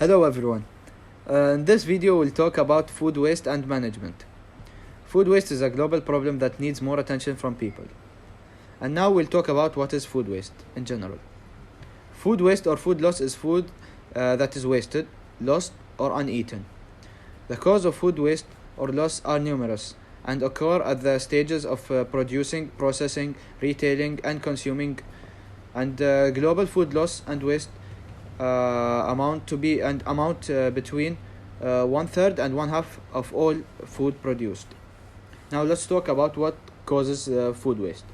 Hello everyone. In this video we'll talk about food waste and management. Food waste is a global problem that needs more attention from people. And now we'll talk about what is food waste in general. Food waste or food loss is food that is wasted, lost or uneaten. The cause of food waste or loss are numerous and occur at the stages of producing, processing, retailing and consuming, and global food loss and waste amount between 1/3 and 1/2 of all food produced. Now let's talk about what causes food waste.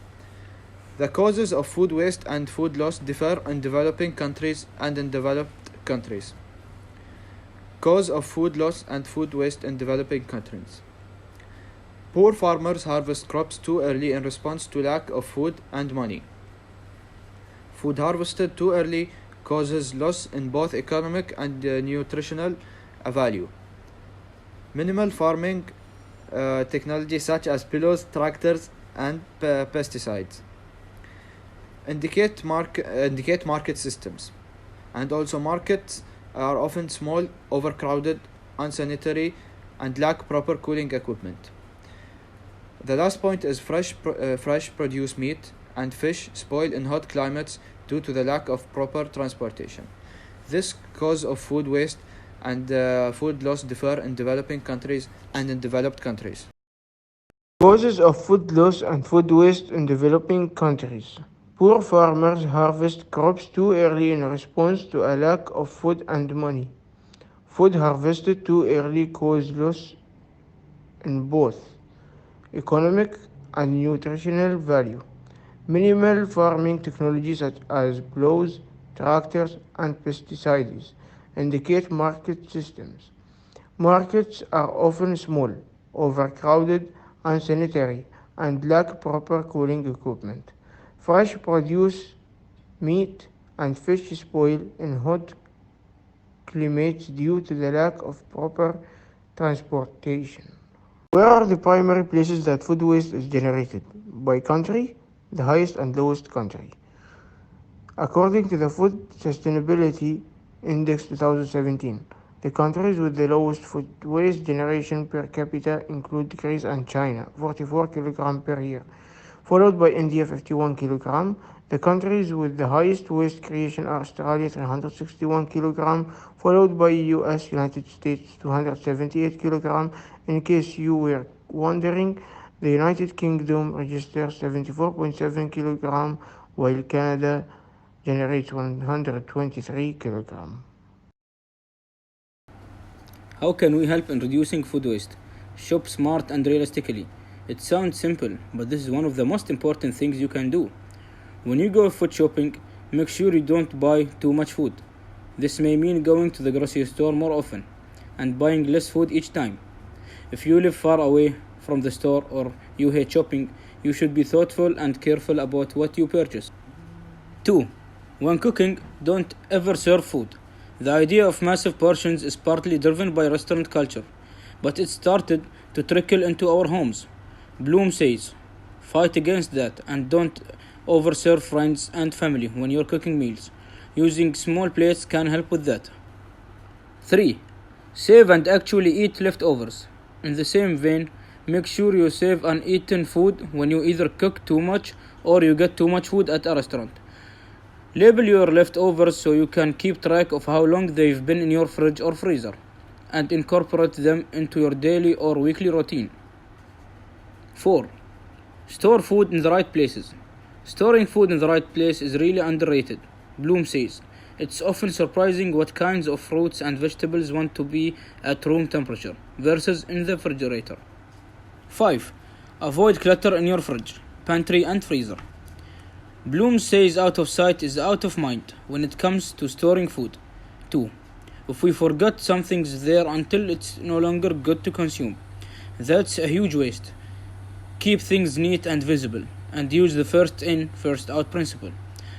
The causes of food waste and food loss differ in developing countries and in developed countries. Cause of food loss and food waste in developing countries. Poor farmers harvest crops too early in response to lack of food and money. Food harvested too early causes loss in both economic and nutritional value. Minimal farming technology such as pillows, tractors and pesticides indicate market systems, and also markets are often small, overcrowded, unsanitary and lack proper cooling equipment. The last point is fresh produce meat and fish spoil in hot climates due to the lack of proper transportation. This cause of food waste and food loss differ in developing countries and in developed countries. Causes of food loss and food waste in developing countries. Poor farmers harvest crops too early in response to a lack of food and money. Food harvested too early causes loss in both economic and nutritional value. Minimal farming technologies such as plows, tractors, and pesticides indicate market systems. Markets are often small, overcrowded, unsanitary, and lack proper cooling equipment. Fresh produce, meat, and fish spoil in hot climates due to the lack of proper transportation. Where are the primary places that food waste is generated? By country, the highest and lowest country. According to the Food Sustainability Index 2017, the countries with the lowest food waste generation per capita include Greece and China, 44 kg per year, followed by India, 51 kg. The countries with the highest waste creation are Australia, 361 kg, followed by US, United States, 278 kg. In case you were wondering, the United Kingdom registers 74.7 kg, while Canada generates 123 kg. How can we help in reducing food waste? Shop smart and realistically. It sounds simple, but this is one of the most important things you can do. When you go food shopping, make sure you don't buy too much food. This may mean going to the grocery store more often and buying less food each time. If you live far away from the store or you hate shopping, you should be thoughtful and careful about what you purchase. 2. When cooking, don't ever serve food. The idea of massive portions is partly driven by restaurant culture, but it started to trickle into our homes. Bloom says, fight against that and don't overserve friends and family when you're cooking meals. Using small plates can help with that. 3. Save and actually eat leftovers. In the same vein, make sure you save uneaten food when you either cook too much or you get too much food at a restaurant. Label your leftovers so you can keep track of how long they've been in your fridge or freezer, and incorporate them into your daily or weekly routine. 4. Store food in the right places. Storing food in the right place is really underrated. Bloom says, it's often surprising what kinds of fruits and vegetables want to be at room temperature versus in the refrigerator. 5. Avoid clutter in your fridge, pantry and freezer. Bloom says out of sight is out of mind when it comes to storing food. 2. If we forget something's there until it's no longer good to consume, that's a huge waste. Keep things neat and visible, and use the first in, first out principle.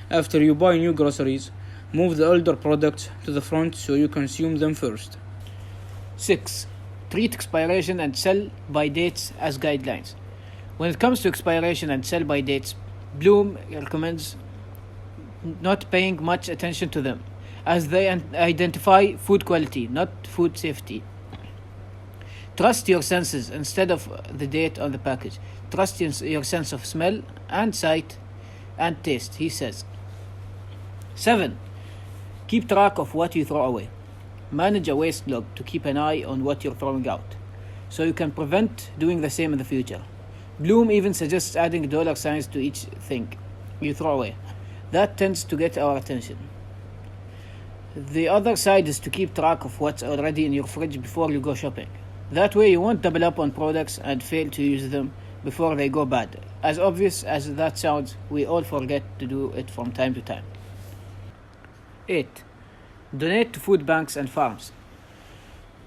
After you buy new groceries, move the older products to the front so you consume them first. 6. Treat expiration and sell-by dates as guidelines. When it comes to expiration and sell-by dates, Bloom recommends not paying much attention to them. as they identify food quality, not food safety. Trust your senses instead of the date on the package. Trust your sense of smell and sight and taste, he says. 7. Keep track of what you throw away. Manage a waste log to keep an eye on what you're throwing out, so you can prevent doing the same in the future. Bloom even suggests adding dollar signs to each thing you throw away. That tends to get our attention. The other side is to keep track of what's already in your fridge before you go shopping. That way you won't double up on products and fail to use them before they go bad. As obvious as that sounds, we all forget to do it from time to time. 8. Donate to food banks and farms.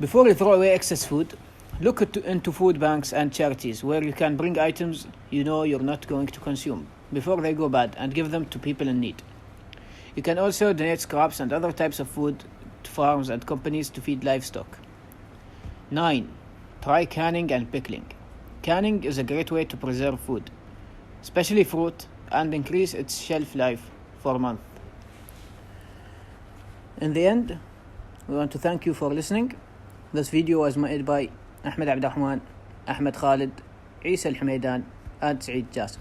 Before you throw away excess food, look into food banks and charities where you can bring items you know you're not going to consume before they go bad and give them to people in need. You can also donate scraps and other types of food to farms and companies to feed livestock. 9. Try canning and pickling. Canning is a great way to preserve food, especially fruit, and increase its shelf life for a month. In the end, we want to thank you for listening. This video was made by Ahmed Abdurrahman, Ahmed Khalid, Isa Al-Hamaidan, and Saeed Jassim.